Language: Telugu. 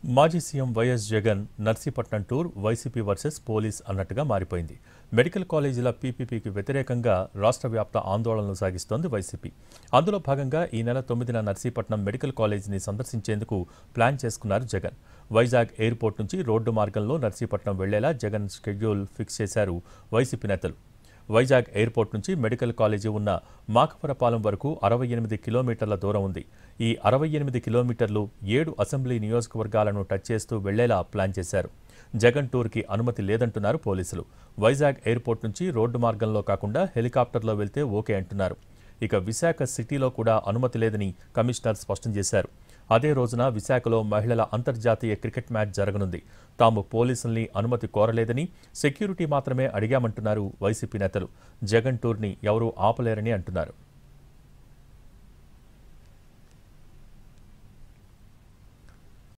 మాజీ CM YS Jagan Narsipatnam tour YCP versus police అన్నట్టుగా మారిపోయింది. మెడికల్ కాలేజీల పీపీపీకి వ్యతిరేకంగా రాష్ట్ర వ్యాప్త ఆందోళనలు సాగిస్తోంది వైసీపీ. అందులో భాగంగా ఈ నెల 9న నర్సీపట్నం మెడికల్ కాలేజీని సందర్శించేందుకు ప్లాన్ చేసుకున్నారు జగన్. వైజాగ్ ఎయిర్పోర్ట్ నుంచి రోడ్డు మార్గంలో నర్సీపట్నం వెళ్లేలా జగన్ షెడ్యూల్ ఫిక్స్ చేశారు వైసీపీ నేతలు. వైజాగ్ ఎయిర్పోర్ట్ నుంచి మెడికల్ కాలేజీ ఉన్న మాకవరపాలెం వరకు 68 కిలోమీటర్ల దూరం ఉంది. ఈ 68 కిలోమీటర్లు 7 అసెంబ్లీ నియోజకవర్గాలను టచ్ చేస్తూ వెళ్లేలా ప్లాన్ చేశారు. జగన్ టూర్కి అనుమతి లేదంటున్నారు పోలీసులు. వైజాగ్ ఎయిర్పోర్ట్ నుంచి రోడ్డు మార్గంలో కాకుండా హెలికాప్టర్లో వెళ్తే ఓకే అంటున్నారు. ఇక విశాఖ సిటీలో కూడా అనుమతి లేదని కమిషనర్ స్పష్టం చేశారు. అదే రోజున విశాఖలో మహిళల అంతర్జాతీయ క్రికెట్ మ్యాచ్ జరగనుంది. తాము పోలీసుల్ని అనుమతి కోరలేదని, సెక్యూరిటీ మాత్రమే అడిగామంటున్నారు వైసీపీ నేతలు. జగన్ టూర్ని ఎవరూ ఆపలేరని అంటున్నారు.